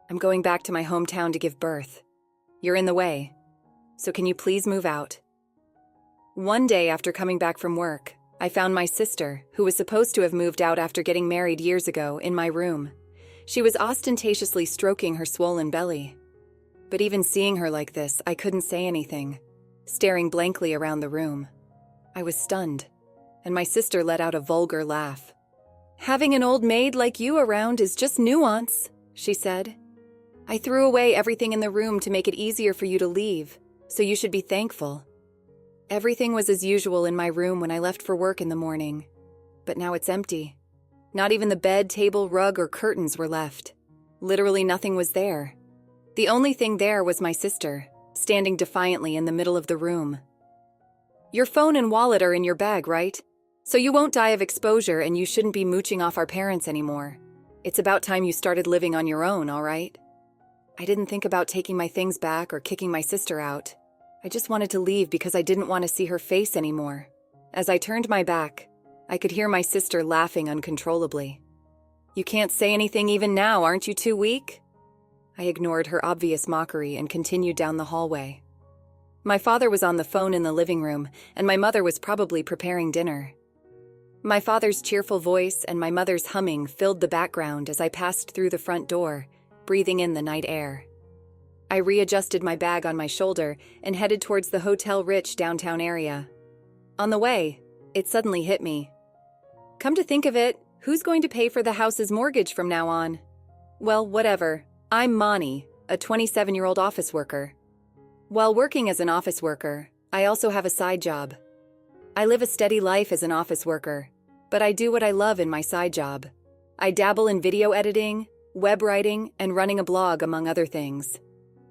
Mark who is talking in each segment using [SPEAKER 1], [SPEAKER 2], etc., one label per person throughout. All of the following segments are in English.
[SPEAKER 1] I'm going back to my hometown to give birth. You're in the way. So can you please move out? One day after coming back from work, I found my sister, who was supposed to have moved out after getting married years ago, in my room. She was ostentatiously stroking her swollen belly. But even seeing her like this, I couldn't say anything, staring blankly around the room. I was stunned, and my sister let out a vulgar laugh. "Having an old maid like you around is just nuance," she said. "I threw away everything in the room to make it easier for you to leave, so you should be thankful." Everything was as usual in my room when I left for work in the morning, but now it's empty. Not even the bed, table, rug, or curtains were left. Literally nothing was there. The only thing there was my sister, standing defiantly in the middle of the room. "Your phone and wallet are in your bag, right? So you won't die of exposure and you shouldn't be mooching off our parents anymore. It's about time you started living on your own, all right?" I didn't think about taking my things back or kicking my sister out. I just wanted to leave because I didn't want to see her face anymore. As I turned my back, I could hear my sister laughing uncontrollably. "You can't say anything even now, aren't you too weak?" I ignored her obvious mockery and continued down the hallway. My father was on the phone in the living room, and my mother was probably preparing dinner. My father's cheerful voice and my mother's humming filled the background as I passed through the front door, breathing in the night air. I readjusted my bag on my shoulder and headed towards the Hotel Rich downtown area. On the way, it suddenly hit me. Come to think of it, who's going to pay for the house's mortgage from now on? Well, whatever. I'm Mani, a 27-year-old office worker. While working as an office worker, I also have a side job. I live a steady life as an office worker, but I do what I love in my side job. I dabble in video editing, web writing, and running a blog, among other things.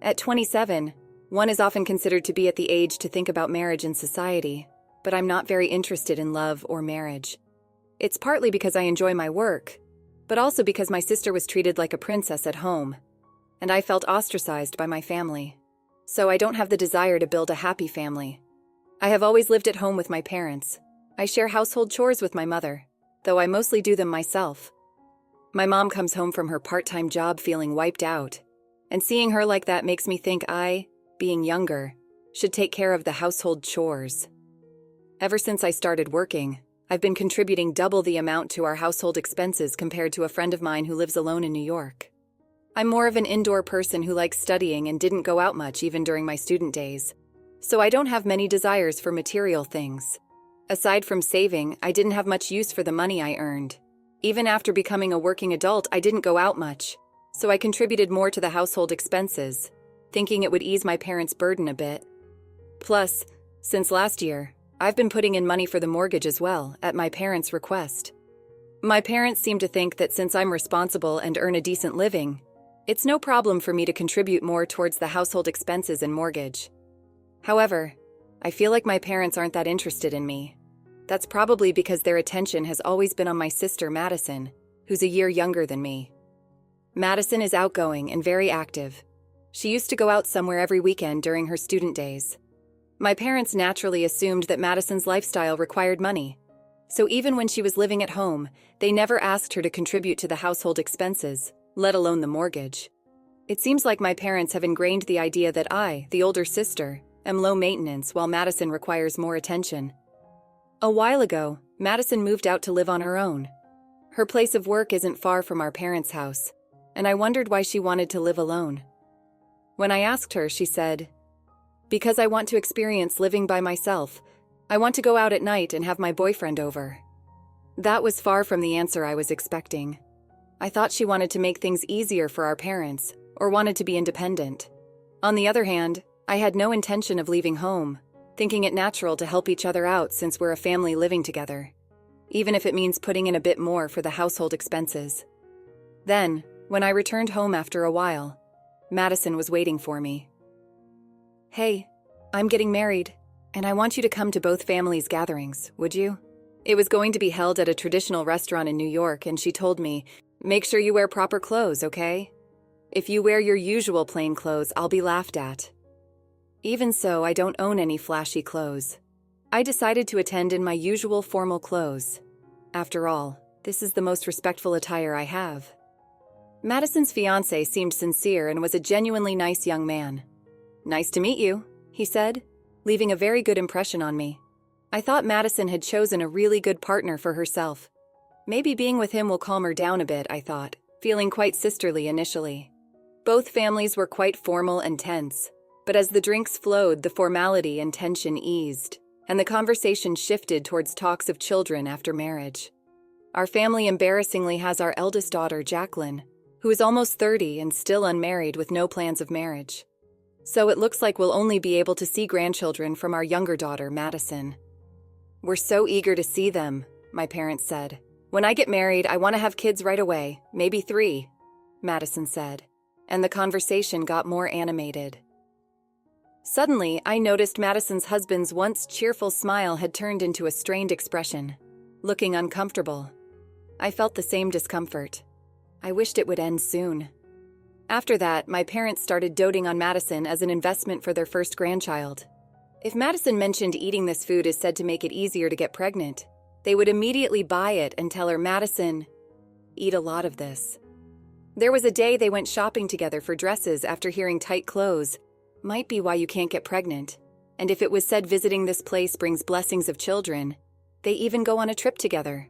[SPEAKER 1] At 27, one is often considered to be at the age to think about marriage in society, but I'm not very interested in love or marriage. It's partly because I enjoy my work, but also because my sister was treated like a princess at home, and I felt ostracized by my family. So I don't have the desire to build a happy family. I have always lived at home with my parents. I share household chores with my mother, though I mostly do them myself. My mom comes home from her part-time job feeling wiped out, and seeing her like that makes me think I, being younger, should take care of the household chores. Ever since I started working, I've been contributing double the amount to our household expenses compared to a friend of mine who lives alone in New York. I'm more of an indoor person who likes studying and didn't go out much even during my student days, so I don't have many desires for material things. Aside from saving, I didn't have much use for the money I earned. Even after becoming a working adult, I didn't go out much, so I contributed more to the household expenses, thinking it would ease my parents' burden a bit. Plus, since last year, I've been putting in money for the mortgage as well, at my parents' request. My parents seem to think that since I'm responsible and earn a decent living, it's no problem for me to contribute more towards the household expenses and mortgage. However, I feel like my parents aren't that interested in me. That's probably because their attention has always been on my sister, Madison, who's a year younger than me. Madison is outgoing and very active. She used to go out somewhere every weekend during her student days. My parents naturally assumed that Madison's lifestyle required money, so even when she was living at home, they never asked her to contribute to the household expenses, let alone the mortgage. It seems like my parents have ingrained the idea that I, the older sister, am low maintenance while Madison requires more attention. A while ago, Madison moved out to live on her own. Her place of work isn't far from our parents' house, and I wondered why she wanted to live alone. When I asked her, she said, "Because I want to experience living by myself. I want to go out at night and have my boyfriend over." That was far from the answer I was expecting. I thought she wanted to make things easier for our parents, or wanted to be independent. On the other hand, I had no intention of leaving home, thinking it natural to help each other out since we're a family living together, even if it means putting in a bit more for the household expenses. Then, when I returned home after a while, Madison was waiting for me. "Hey, I'm getting married, and I want you to come to both families' gatherings, would you?" It was going to be held at a traditional restaurant in New York, and she told me, "Make sure you wear proper clothes, okay? If you wear your usual plain clothes, I'll be laughed at." Even so, I don't own any flashy clothes. I decided to attend in my usual formal clothes. After all, this is the most respectful attire I have. Madison's fiancé seemed sincere and was a genuinely nice young man. "Nice to meet you," he said, leaving a very good impression on me. I thought Madison had chosen a really good partner for herself. Maybe being with him will calm her down a bit, I thought, feeling quite sisterly initially. Both families were quite formal and tense, but as the drinks flowed, the formality and tension eased, and the conversation shifted towards talks of children after marriage. Our family embarrassingly has our eldest daughter, Jacqueline, who is almost 30 and still unmarried with no plans of marriage. So it looks like we'll only be able to see grandchildren from our younger daughter, Madison. "We're so eager to see them," my parents said. "When I get married, I want to have kids right away, maybe 3, Madison said, and the conversation got more animated. Suddenly, I noticed Madison's husband's once cheerful smile had turned into a strained expression, looking uncomfortable. I felt the same discomfort. I wished it would end soon. After that, my parents started doting on Madison as an investment for their first grandchild. If Madison mentioned eating this food is said to make it easier to get pregnant, they would immediately buy it and tell her, "Madison, eat a lot of this." There was a day they went shopping together for dresses after hearing tight clothes might be why you can't get pregnant, and if it was said visiting this place brings blessings of children, they even go on a trip together.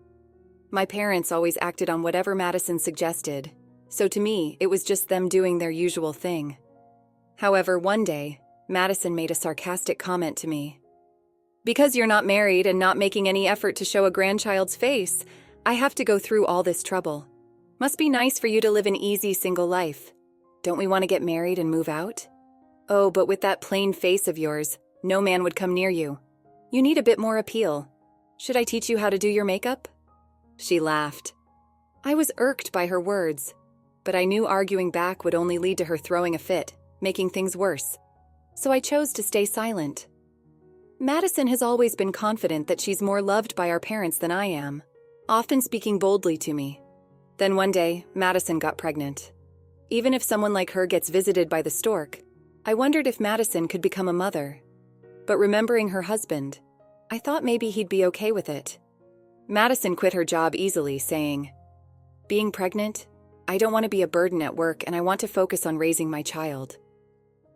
[SPEAKER 1] My parents always acted on whatever Madison suggested, so to me, it was just them doing their usual thing. However, one day, Madison made a sarcastic comment to me. "Because you're not married and not making any effort to show a grandchild's face, I have to go through all this trouble. Must be nice for you to live an easy single life. Don't we want to get married and move out? Oh, but with that plain face of yours, no man would come near you. You need a bit more appeal. Should I teach you how to do your makeup?" She laughed. I was irked by her words, but I knew arguing back would only lead to her throwing a fit, making things worse. So I chose to stay silent. Madison has always been confident that she's more loved by our parents than I am, often speaking boldly to me. Then one day, Madison got pregnant. Even if someone like her gets visited by the stork, I wondered if Madison could become a mother. But remembering her husband, I thought maybe he'd be okay with it. Madison quit her job easily, saying, "Being pregnant, I don't want to be a burden at work and I want to focus on raising my child."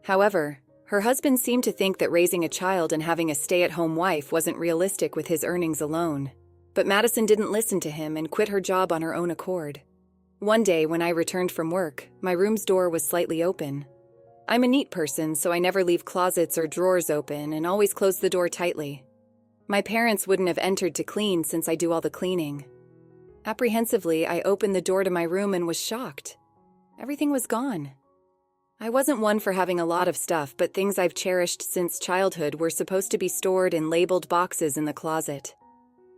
[SPEAKER 1] However, her husband seemed to think that raising a child and having a stay-at-home wife wasn't realistic with his earnings alone. But Madison didn't listen to him and quit her job on her own accord. One day, when I returned from work, my room's door was slightly open. I'm a neat person, so I never leave closets or drawers open and always close the door tightly. My parents wouldn't have entered to clean since I do all the cleaning. Apprehensively, I opened the door to my room and was shocked. Everything was gone. I wasn't one for having a lot of stuff, but things I've cherished since childhood were supposed to be stored in labeled boxes in the closet.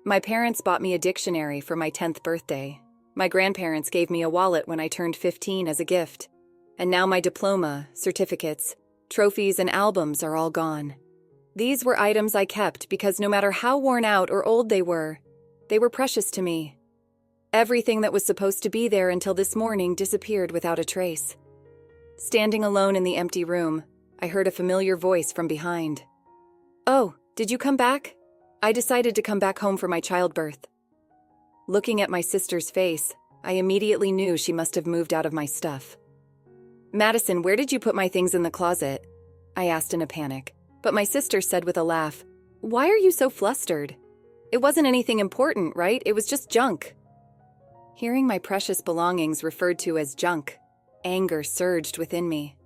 [SPEAKER 1] My parents bought me a dictionary for my 10th birthday. My grandparents gave me a wallet when I turned 15 as a gift. And now my diploma, certificates, trophies, and albums are all gone. These were items I kept because no matter how worn out or old they were precious to me. Everything that was supposed to be there until this morning disappeared without a trace. Standing alone in the empty room, I heard a familiar voice from behind. "Oh, did you come back? I decided to come back home for my childbirth." Looking at my sister's face, I immediately knew she must have moved out of my stuff. "Madison, where did you put my things in the closet?" I asked in a panic, but my sister said with a laugh, "Why are you so flustered? It wasn't anything important, right? It was just junk." Hearing my precious belongings referred to as junk, anger surged within me.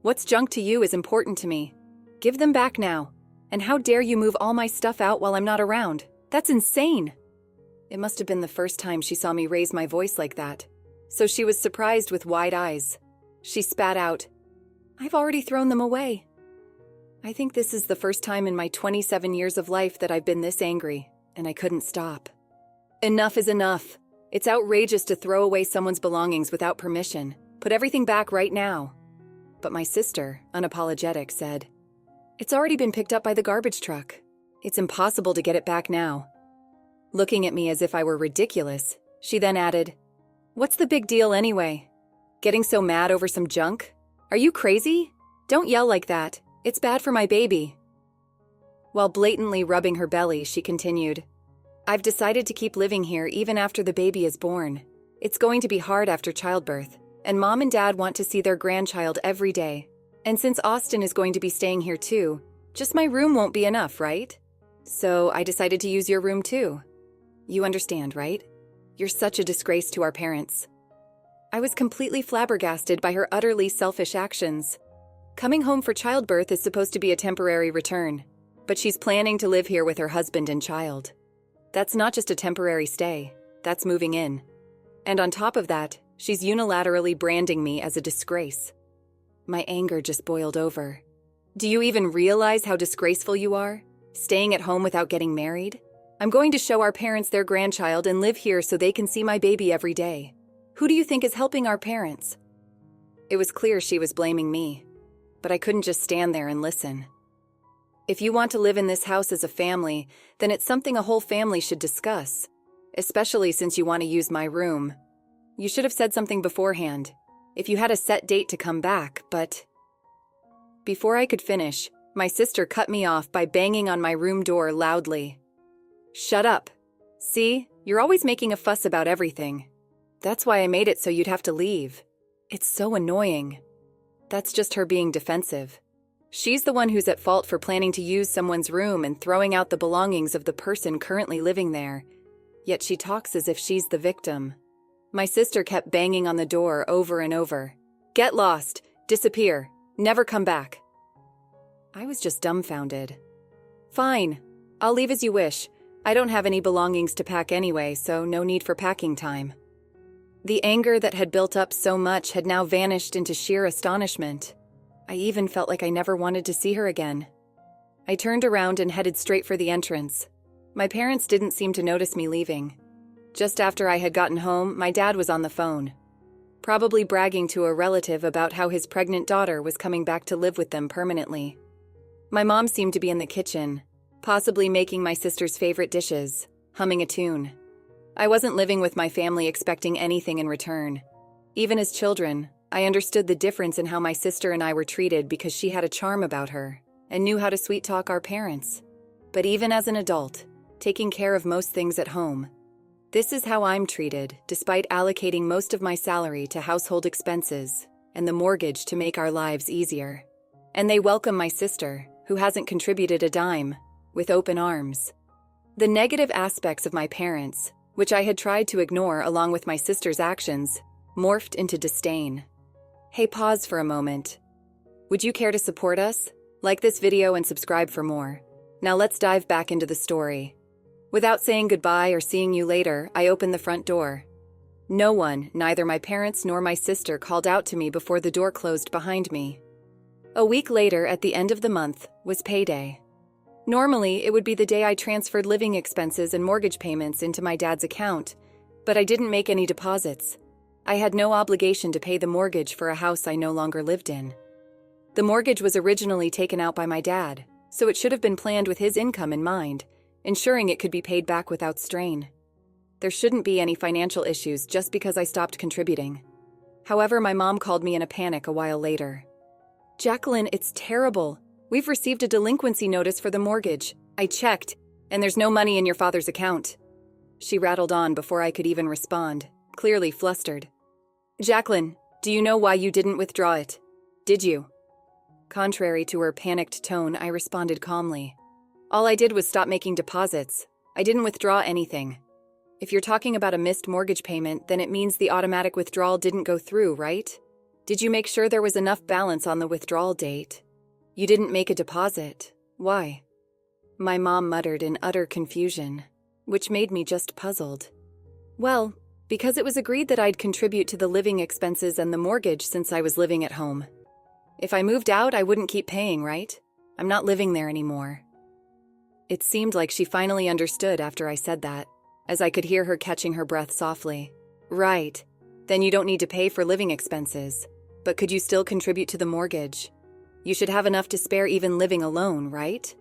[SPEAKER 1] "What's junk to you is important to me. Give them back now. And how dare you move all my stuff out while I'm not around? That's insane." It must have been the first time she saw me raise my voice like that, so she was surprised with wide eyes. She spat out, "I've already thrown them away." I think this is the first time in my 27 years of life that I've been this angry, and I couldn't stop. Enough is enough. It's outrageous to throw away someone's belongings without permission. Put everything back right now. But my sister, unapologetic, said, "It's already been picked up by the garbage truck. It's impossible to get it back now." Looking at me as if I were ridiculous, she then added, "What's the big deal anyway? Getting so mad over some junk? Are you crazy? Don't yell like that. It's bad for my baby." While blatantly rubbing her belly, she continued, "I've decided to keep living here even after the baby is born. It's going to be hard after childbirth. and Mom and Dad want to see their grandchild every day. And since Austin is going to be staying here too, just my room won't be enough, right? So I decided to use your room too. You understand, right? You're such a disgrace to our parents. I was completely flabbergasted by her utterly selfish actions. Coming home for childbirth is supposed to be a temporary return, but she's planning to live here with her husband and child. That's not just a temporary stay, that's moving in. And on top of that, she's unilaterally branding me as a disgrace. My anger just boiled over. Do you even realize how disgraceful you are? Staying at home without getting married? I'm going to show our parents their grandchild and live here so they can see my baby every day. Who do you think is helping our parents? It was clear she was blaming me, but I couldn't just stand there and listen. If you want to live in this house as a family, then it's something a whole family should discuss, especially since you want to use my room. You should have said something beforehand, if you had a set date to come back, but... Before I could finish, my sister cut me off by banging on my room door loudly. Shut up. See, you're always making a fuss about everything. That's why I made it so you'd have to leave. It's so annoying. That's just her being defensive. She's the one who's at fault for planning to use someone's room and throwing out the belongings of the person currently living there. Yet she talks as if she's the victim. My sister kept banging on the door over and over. Get lost. Disappear. Never come back. I was just dumbfounded. Fine. I'll leave as you wish. I don't have any belongings to pack anyway, so no need for packing time. The anger that had built up so much had now vanished into sheer astonishment. I even felt like I never wanted to see her again. I turned around and headed straight for the entrance. My parents didn't seem to notice me leaving. Just after I had gotten home, my dad was on the phone, probably bragging to a relative about how his pregnant daughter was coming back to live with them permanently. My mom seemed to be in the kitchen, possibly making my sister's favorite dishes, humming a tune. I wasn't living with my family expecting anything in return. Even as children, I understood the difference in how my sister and I were treated because she had a charm about her and knew how to sweet-talk our parents. But even as an adult, taking care of most things at home, this is how I'm treated, despite allocating most of my salary to household expenses and the mortgage to make our lives easier. And they welcome my sister, who hasn't contributed a dime, with open arms. The negative aspects of my parents, which I had tried to ignore along with my sister's actions, morphed into disdain. Hey, pause for a moment. Would you care to support us? Like this video and subscribe for more. Now let's dive back into the story. Without saying goodbye or seeing you later, I opened the front door. No one, neither my parents nor my sister, called out to me before the door closed behind me. A week later, at the end of the month, was payday. Normally, it would be the day I transferred living expenses and mortgage payments into my dad's account, but I didn't make any deposits. I had no obligation to pay the mortgage for a house I no longer lived in. The mortgage was originally taken out by my dad, so it should have been planned with his income in mind, ensuring it could be paid back without strain. There shouldn't be any financial issues just because I stopped contributing. However, my mom called me in a panic a while later. Jacqueline, it's terrible. We've received a delinquency notice for the mortgage. I checked, and there's no money in your father's account. She rattled on before I could even respond, clearly flustered. Jacqueline, do you know why you didn't withdraw it? Did you? Contrary to her panicked tone, I responded calmly. All I did was stop making deposits. I didn't withdraw anything. If you're talking about a missed mortgage payment, then it means the automatic withdrawal didn't go through, right? Did you make sure there was enough balance on the withdrawal date? You didn't make a deposit. Why? My mom muttered in utter confusion, which made me just puzzled. Well, because it was agreed that I'd contribute to the living expenses and the mortgage since I was living at home. If I moved out, I wouldn't keep paying, right? I'm not living there anymore. It seemed like she finally understood after I said that, as I could hear her catching her breath softly. Right. Then you don't need to pay for living expenses. But could you still contribute to the mortgage? You should have enough to spare even living alone, right?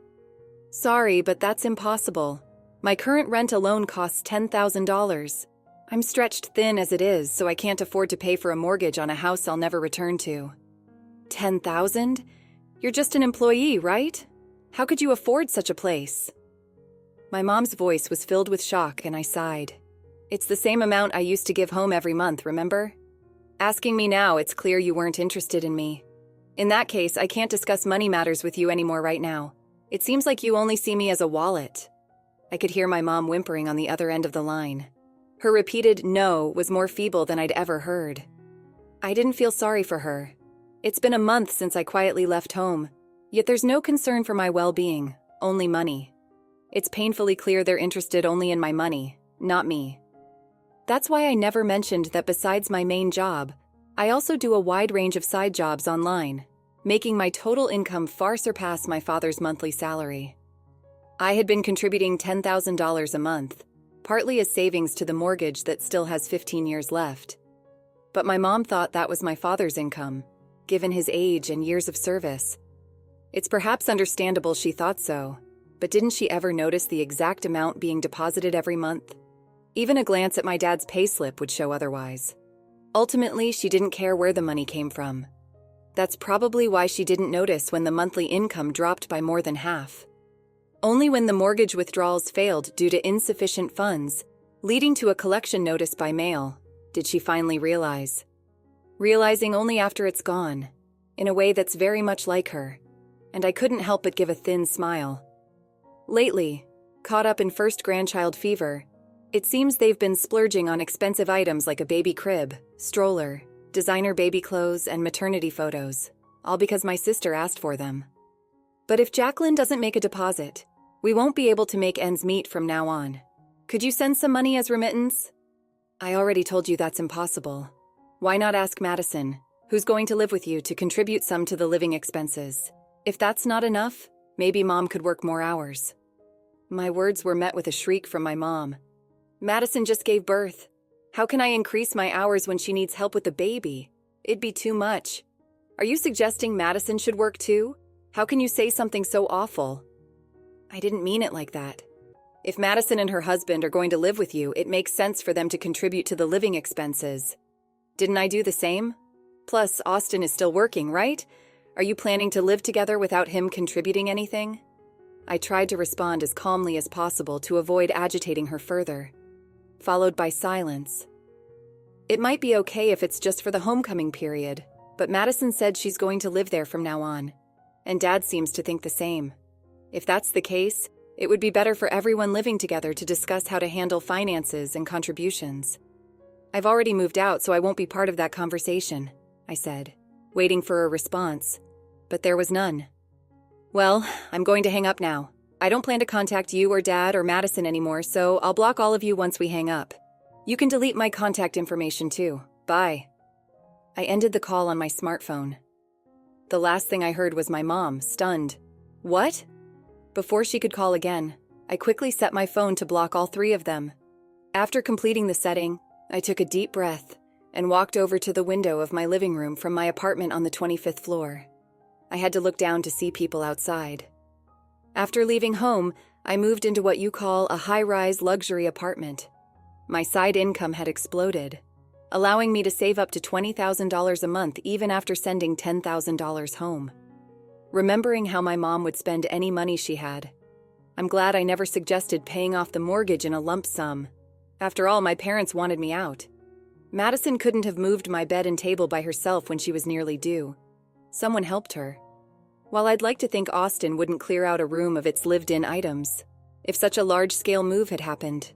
[SPEAKER 1] Sorry, but that's impossible. My current rent alone costs $10,000. I'm stretched thin as it is, so I can't afford to pay for a mortgage on a house I'll never return to. $10,000? You're just an employee, right? How could you afford such a place? My mom's voice was filled with shock, and I sighed. It's the same amount I used to give home every month, remember? Asking me now, it's clear you weren't interested in me. In that case, I can't discuss money matters with you anymore right now. It seems like you only see me as a wallet. I could hear my mom whimpering on the other end of the line. Her repeated no was more feeble than I'd ever heard. I didn't feel sorry for her. It's been a month since I quietly left home, yet there's no concern for my well-being, only money. It's painfully clear they're interested only in my money, not me. That's why I never mentioned that besides my main job, I also do a wide range of side jobs online, making my total income far surpass my father's monthly salary. I had been contributing $10,000 a month, partly as savings to the mortgage that still has 15 years left. But my mom thought that was my father's income, given his age and years of service. It's perhaps understandable she thought so, but didn't she ever notice the exact amount being deposited every month? Even a glance at my dad's payslip would show otherwise. Ultimately, she didn't care where the money came from. That's probably why she didn't notice when the monthly income dropped by more than half. Only when the mortgage withdrawals failed due to insufficient funds, leading to a collection notice by mail, did she finally realize. Realizing only after it's gone, in a way that's very much like her, and I couldn't help but give a thin smile. Lately, caught up in first grandchild fever, it seems they've been splurging on expensive items like a baby crib, stroller, designer baby clothes, and maternity photos, all because my sister asked for them. But if Jacqueline doesn't make a deposit, we won't be able to make ends meet from now on. Could you send some money as remittance? I already told you that's impossible. Why not ask Madison, who's going to live with you, to contribute some to the living expenses? If that's not enough, maybe Mom could work more hours. My words were met with a shriek from my mom. Madison just gave birth. How can I increase my hours when she needs help with the baby? It'd be too much. Are you suggesting Madison should work too? How can you say something so awful? I didn't mean it like that. If Madison and her husband are going to live with you, it makes sense for them to contribute to the living expenses. Didn't I do the same? Plus, Austin is still working, right? Are you planning to live together without him contributing anything? I tried to respond as calmly as possible to avoid agitating her further, followed by silence. It might be okay if it's just for the homecoming period, but Madison said she's going to live there from now on, and Dad seems to think the same. If that's the case, it would be better for everyone living together to discuss how to handle finances and contributions. I've already moved out, so I won't be part of that conversation, I said, waiting for a response, but there was none. Well, I'm going to hang up now. I don't plan to contact you or Dad or Madison anymore, so I'll block all of you once we hang up. You can delete my contact information too. Bye. I ended the call on my smartphone. The last thing I heard was my mom, stunned. What? Before she could call again, I quickly set my phone to block all three of them. After completing the setting, I took a deep breath and walked over to the window of my living room from my apartment on the 25th floor. I had to look down to see people outside. After leaving home, I moved into what you call a high-rise luxury apartment. My side income had exploded, allowing me to save up to $20,000 a month even after sending $10,000 home. Remembering how my mom would spend any money she had, I'm glad I never suggested paying off the mortgage in a lump sum. After all, my parents wanted me out. Madison couldn't have moved my bed and table by herself when she was nearly due. Someone helped her. While I'd like to think Austin wouldn't clear out a room of its lived-in items, if such a large-scale move had happened,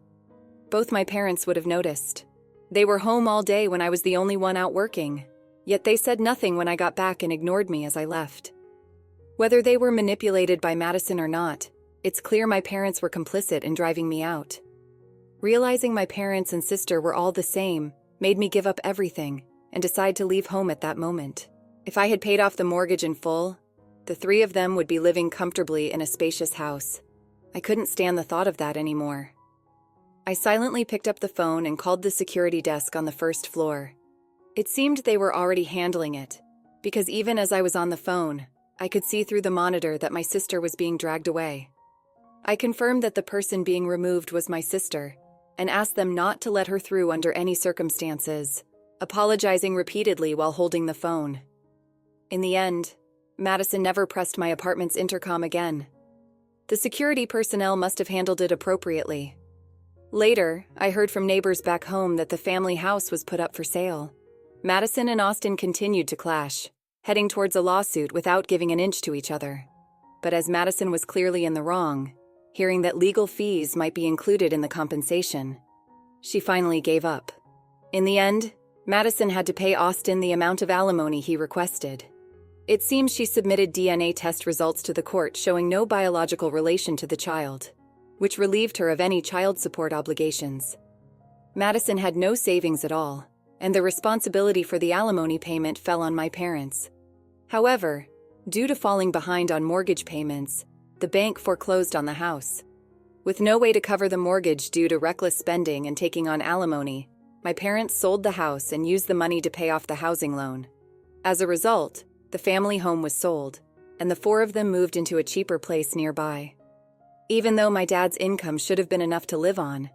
[SPEAKER 1] both my parents would have noticed. They were home all day when I was the only one out working, yet they said nothing when I got back and ignored me as I left. Whether they were manipulated by Madison or not, it's clear my parents were complicit in driving me out. Realizing my parents and sister were all the same made me give up everything and decide to leave home at that moment. If I had paid off the mortgage in full, the three of them would be living comfortably in a spacious house. I couldn't stand the thought of that anymore. I silently picked up the phone and called the security desk on the first floor. It seemed they were already handling it, because even as I was on the phone, I could see through the monitor that my sister was being dragged away. I confirmed that the person being removed was my sister, and asked them not to let her through under any circumstances, apologizing repeatedly while holding the phone. In the end, Madison never pressed my apartment's intercom again. The security personnel must have handled it appropriately. Later, I heard from neighbors back home that the family house was put up for sale. Madison and Austin continued to clash, heading towards a lawsuit without giving an inch to each other. But as Madison was clearly in the wrong, hearing that legal fees might be included in the compensation, she finally gave up. In the end, Madison had to pay Austin the amount of alimony he requested. It seems she submitted DNA test results to the court showing no biological relation to the child, which relieved her of any child support obligations. Madison had no savings at all, and the responsibility for the alimony payment fell on my parents. However, due to falling behind on mortgage payments, the bank foreclosed on the house. With no way to cover the mortgage due to reckless spending and taking on alimony, my parents sold the house and used the money to pay off the housing loan. As a result, the family home was sold, and the four of them moved into a cheaper place nearby. Even though my dad's income should have been enough to live on,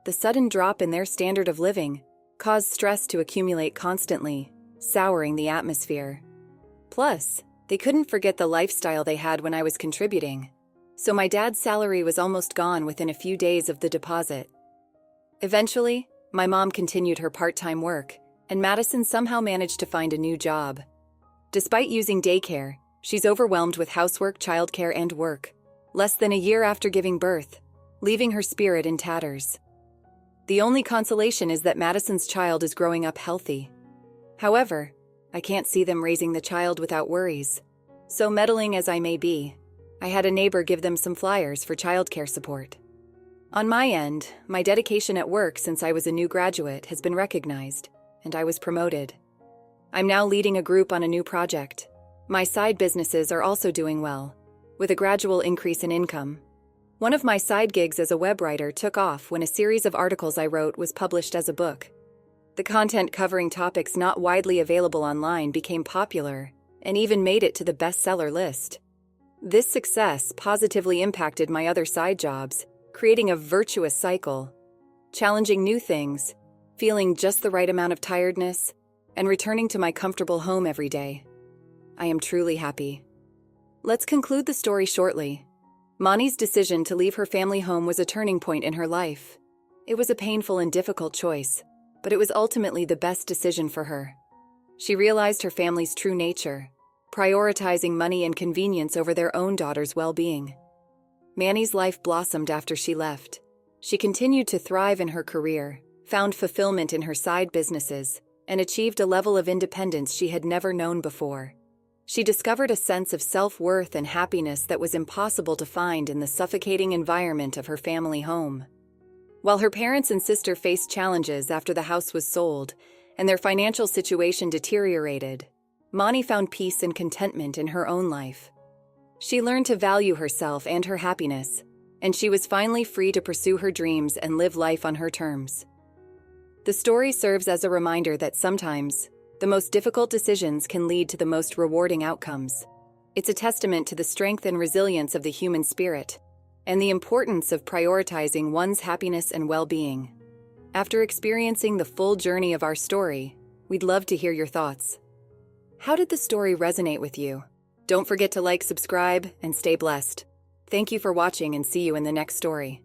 [SPEAKER 1] the sudden drop in their standard of living caused stress to accumulate constantly, souring the atmosphere. Plus, they couldn't forget the lifestyle they had when I was contributing, so my dad's salary was almost gone within a few days of the deposit. Eventually, my mom continued her part-time work, and Madison somehow managed to find a new job. Despite using daycare, she's overwhelmed with housework, childcare, and work, less than a year after giving birth, leaving her spirit in tatters. The only consolation is that Madison's child is growing up healthy. However, I can't see them raising the child without worries. So meddling as I may be, I had a neighbor give them some flyers for childcare support. On my end, my dedication at work since I was a new graduate has been recognized, and I was promoted. I'm now leading a group on a new project. My side businesses are also doing well, with a gradual increase in income. One of my side gigs as a web writer took off when a series of articles I wrote was published as a book. The content covering topics not widely available online became popular and even made it to the bestseller list. This success positively impacted my other side jobs, creating a virtuous cycle, challenging new things, feeling just the right amount of tiredness, and returning to my comfortable home every day. I am truly happy. Let's conclude the story shortly. Mani's decision to leave her family home was a turning point in her life. It was a painful and difficult choice, but it was ultimately the best decision for her. She realized her family's true nature, prioritizing money and convenience over their own daughter's well-being. Manny's life blossomed after she left. She continued to thrive in her career, found fulfillment in her side businesses, and achieved a level of independence she had never known before. She discovered a sense of self-worth and happiness that was impossible to find in the suffocating environment of her family home. While her parents and sister faced challenges after the house was sold and their financial situation deteriorated, Mani found peace and contentment in her own life. She learned to value herself and her happiness, and she was finally free to pursue her dreams and live life on her terms. The story serves as a reminder that sometimes, the most difficult decisions can lead to the most rewarding outcomes. It's a testament to the strength and resilience of the human spirit, and the importance of prioritizing one's happiness and well-being. After experiencing the full journey of our story, we'd love to hear your thoughts. How did the story resonate with you? Don't forget to like, subscribe, and stay blessed. Thank you for watching and see you in the next story.